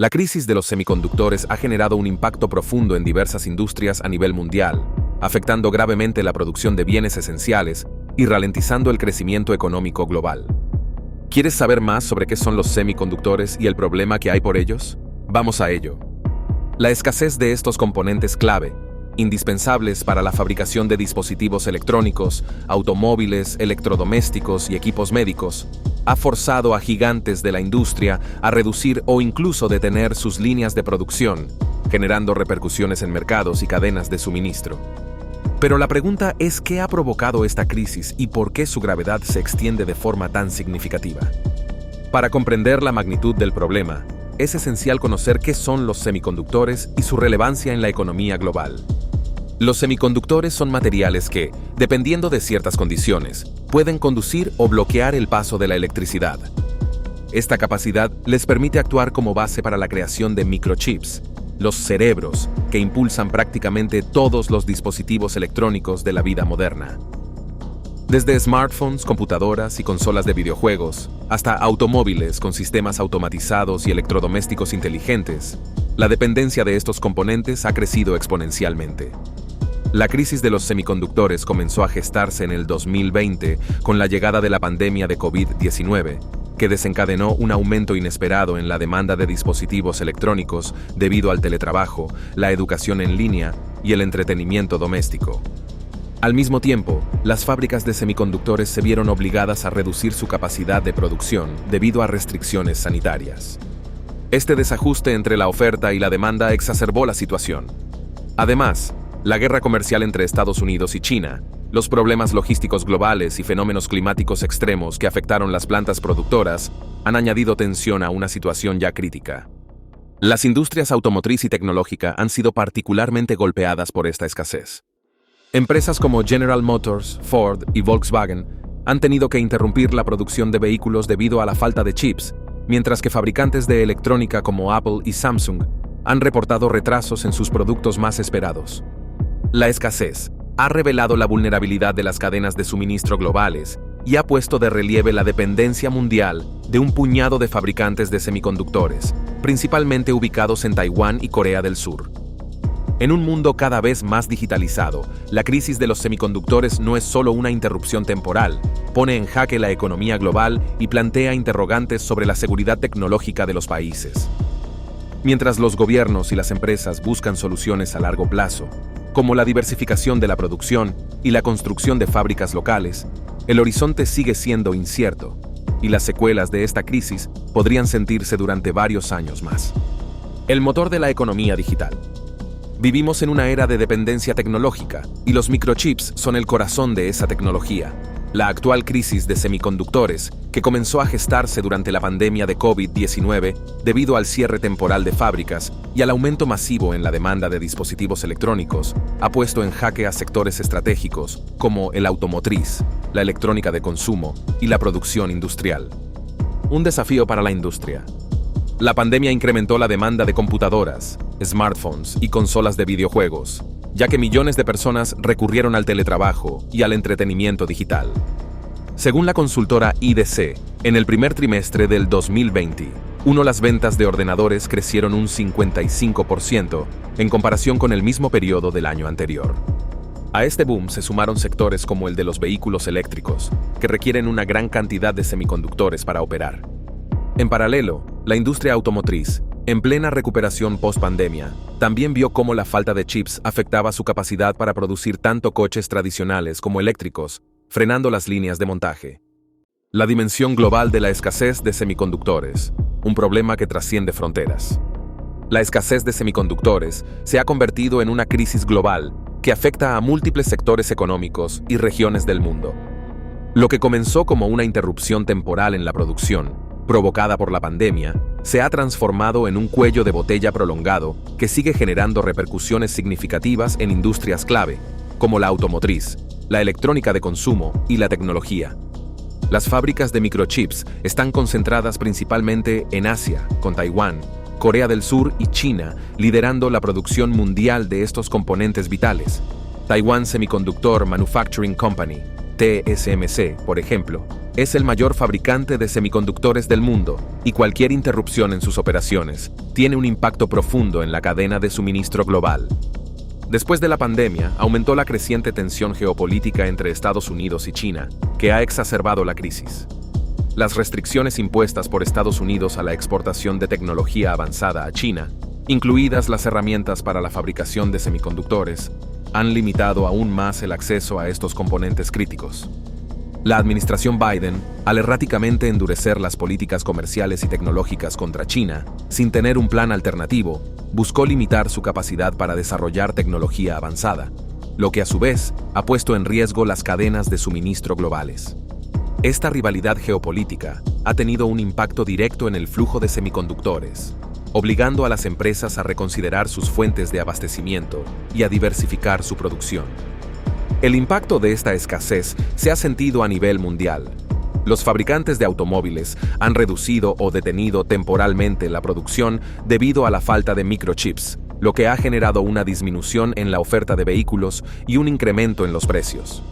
La crisis de los semiconductores ha generado un impacto profundo en diversas industrias a nivel mundial, afectando gravemente la producción de bienes esenciales y ralentizando el crecimiento económico global. ¿Quieres saber más sobre qué son los semiconductores y el problema que hay por ellos? Vamos a ello. La escasez de estos componentes clave, indispensables para la fabricación de dispositivos electrónicos, automóviles, electrodomésticos y equipos médicos, ha forzado a gigantes de la industria a reducir o incluso detener sus líneas de producción, generando repercusiones en mercados y cadenas de suministro. Pero la pregunta es ¿qué ha provocado esta crisis y por qué su gravedad se extiende de forma tan significativa? Para comprender la magnitud del problema, es esencial conocer qué son los semiconductores y su relevancia en la economía global. Los semiconductores son materiales que, dependiendo de ciertas condiciones, pueden conducir o bloquear el paso de la electricidad. Esta capacidad les permite actuar como base para la creación de microchips, los cerebros que impulsan prácticamente todos los dispositivos electrónicos de la vida moderna. Desde smartphones, computadoras y consolas de videojuegos, hasta automóviles con sistemas automatizados y electrodomésticos inteligentes, la dependencia de estos componentes ha crecido exponencialmente. La crisis de los semiconductores comenzó a gestarse en el 2020 con la llegada de la pandemia de COVID-19, que desencadenó un aumento inesperado en la demanda de dispositivos electrónicos debido al teletrabajo, la educación en línea y el entretenimiento doméstico. Al mismo tiempo, las fábricas de semiconductores se vieron obligadas a reducir su capacidad de producción debido a restricciones sanitarias. Este desajuste entre la oferta y la demanda exacerbó la situación. Además, la guerra comercial entre Estados Unidos y China, los problemas logísticos globales y fenómenos climáticos extremos que afectaron las plantas productoras han añadido tensión a una situación ya crítica. Las industrias automotriz y tecnológica han sido particularmente golpeadas por esta escasez. Empresas como General Motors, Ford y Volkswagen han tenido que interrumpir la producción de vehículos debido a la falta de chips, mientras que fabricantes de electrónica como Apple y Samsung han reportado retrasos en sus productos más esperados. La escasez ha revelado la vulnerabilidad de las cadenas de suministro globales y ha puesto de relieve la dependencia mundial de un puñado de fabricantes de semiconductores, principalmente ubicados en Taiwán y Corea del Sur. En un mundo cada vez más digitalizado, la crisis de los semiconductores no es solo una interrupción temporal, pone en jaque la economía global y plantea interrogantes sobre la seguridad tecnológica de los países. Mientras los gobiernos y las empresas buscan soluciones a largo plazo, como la diversificación de la producción y la construcción de fábricas locales, el horizonte sigue siendo incierto, y las secuelas de esta crisis podrían sentirse durante varios años más. El motor de la economía digital. Vivimos en una era de dependencia tecnológica, y los microchips son el corazón de esa tecnología. La actual crisis de semiconductores, que comenzó a gestarse durante la pandemia de COVID-19 debido al cierre temporal de fábricas y al aumento masivo en la demanda de dispositivos electrónicos, ha puesto en jaque a sectores estratégicos como el automotriz, la electrónica de consumo y la producción industrial. Un desafío para la industria. La pandemia incrementó la demanda de computadoras, smartphones y consolas de videojuegos, ya que millones de personas recurrieron al teletrabajo y al entretenimiento digital. Según la consultora IDC, en el primer trimestre del 2020, las ventas de ordenadores crecieron un 55% en comparación con el mismo periodo del año anterior. A este boom se sumaron sectores como el de los vehículos eléctricos, que requieren una gran cantidad de semiconductores para operar. En paralelo, la industria automotriz, en plena recuperación post-pandemia, también vio cómo la falta de chips afectaba su capacidad para producir tanto coches tradicionales como eléctricos, frenando las líneas de montaje. La dimensión global de la escasez de semiconductores, un problema que trasciende fronteras. La escasez de semiconductores se ha convertido en una crisis global que afecta a múltiples sectores económicos y regiones del mundo. Lo que comenzó como una interrupción temporal en la producción, provocada por la pandemia, se ha transformado en un cuello de botella prolongado que sigue generando repercusiones significativas en industrias clave, como la automotriz, la electrónica de consumo y la tecnología. Las fábricas de microchips están concentradas principalmente en Asia, con Taiwán, Corea del Sur y China liderando la producción mundial de estos componentes vitales. Taiwan Semiconductor Manufacturing Company, TSMC, por ejemplo, es el mayor fabricante de semiconductores del mundo, y cualquier interrupción en sus operaciones tiene un impacto profundo en la cadena de suministro global. Después de la pandemia, aumentó la creciente tensión geopolítica entre Estados Unidos y China, que ha exacerbado la crisis. Las restricciones impuestas por Estados Unidos a la exportación de tecnología avanzada a China, incluidas las herramientas para la fabricación de semiconductores, han limitado aún más el acceso a estos componentes críticos. La administración Biden, al erráticamente endurecer las políticas comerciales y tecnológicas contra China, sin tener un plan alternativo, buscó limitar su capacidad para desarrollar tecnología avanzada, lo que a su vez ha puesto en riesgo las cadenas de suministro globales. Esta rivalidad geopolítica ha tenido un impacto directo en el flujo de semiconductores, obligando a las empresas a reconsiderar sus fuentes de abastecimiento y a diversificar su producción. El impacto de esta escasez se ha sentido a nivel mundial. Los fabricantes de automóviles han reducido o detenido temporalmente la producción debido a la falta de microchips, lo que ha generado una disminución en la oferta de vehículos y un incremento en los precios.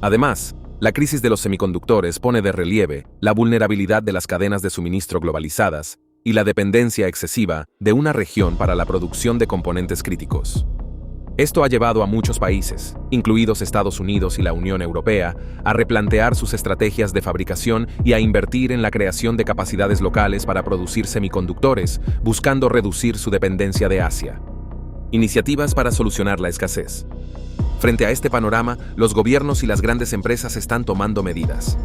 Además, la crisis de los semiconductores pone de relieve la vulnerabilidad de las cadenas de suministro globalizadas y la dependencia excesiva de una región para la producción de componentes críticos. Esto ha llevado a muchos países, incluidos Estados Unidos y la Unión Europea, a replantear sus estrategias de fabricación y a invertir en la creación de capacidades locales para producir semiconductores, buscando reducir su dependencia de Asia. Iniciativas para solucionar la escasez. Frente a este panorama, los gobiernos y las grandes empresas están tomando medidas.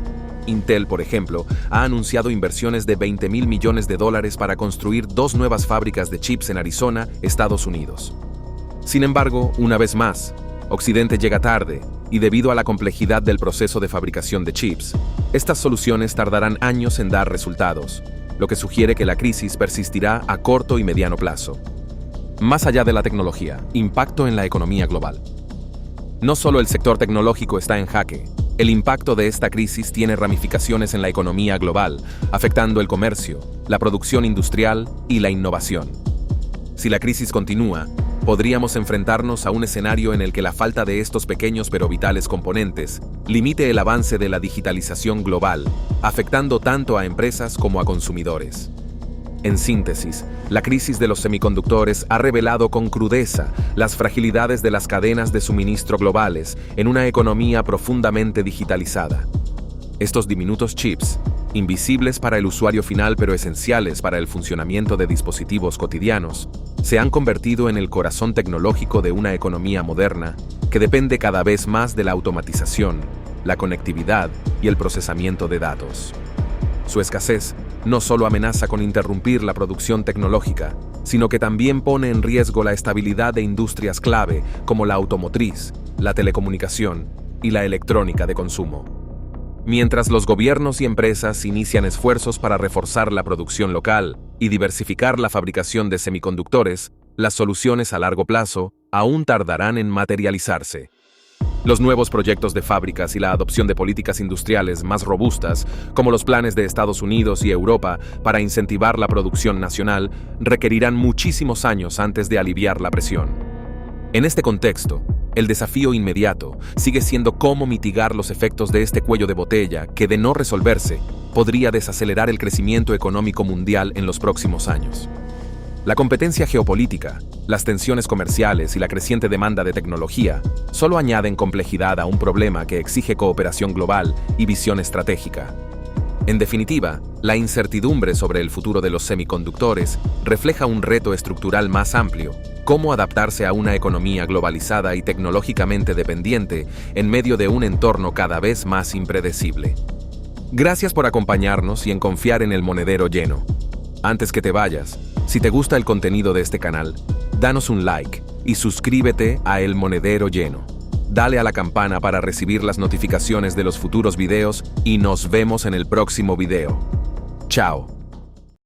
Intel, por ejemplo, ha anunciado inversiones de $20.000 millones para construir 2 nuevas fábricas de chips en Arizona, Estados Unidos. Sin embargo, una vez más, Occidente llega tarde, y debido a la complejidad del proceso de fabricación de chips, estas soluciones tardarán años en dar resultados, lo que sugiere que la crisis persistirá a corto y mediano plazo. Más allá de la tecnología, impacto en la economía global. No solo el sector tecnológico está en jaque, el impacto de esta crisis tiene ramificaciones en la economía global, afectando el comercio, la producción industrial y la innovación. Si la crisis continúa, podríamos enfrentarnos a un escenario en el que la falta de estos pequeños pero vitales componentes limite el avance de la digitalización global, afectando tanto a empresas como a consumidores. En síntesis, la crisis de los semiconductores ha revelado con crudeza las fragilidades de las cadenas de suministro globales en una economía profundamente digitalizada. Estos diminutos chips, invisibles para el usuario final pero esenciales para el funcionamiento de dispositivos cotidianos, se han convertido en el corazón tecnológico de una economía moderna que depende cada vez más de la automatización, la conectividad y el procesamiento de datos. Su escasez no solo amenaza con interrumpir la producción tecnológica, sino que también pone en riesgo la estabilidad de industrias clave como la automotriz, la telecomunicación y la electrónica de consumo. Mientras los gobiernos y empresas inician esfuerzos para reforzar la producción local y diversificar la fabricación de semiconductores, las soluciones a largo plazo aún tardarán en materializarse. Los nuevos proyectos de fábricas y la adopción de políticas industriales más robustas, como los planes de Estados Unidos y Europa para incentivar la producción nacional, requerirán muchísimos años antes de aliviar la presión. En este contexto, el desafío inmediato sigue siendo cómo mitigar los efectos de este cuello de botella que, de no resolverse, podría desacelerar el crecimiento económico mundial en los próximos años. La competencia geopolítica, las tensiones comerciales y la creciente demanda de tecnología solo añaden complejidad a un problema que exige cooperación global y visión estratégica. En definitiva, la incertidumbre sobre el futuro de los semiconductores refleja un reto estructural más amplio: cómo adaptarse a una economía globalizada y tecnológicamente dependiente en medio de un entorno cada vez más impredecible. Gracias por acompañarnos y en confiar en El Monedero Lleno. Antes que te vayas, si te gusta el contenido de este canal, danos un like y suscríbete a El Monedero Lleno. Dale a la campana para recibir las notificaciones de los futuros videos y nos vemos en el próximo video. Chao.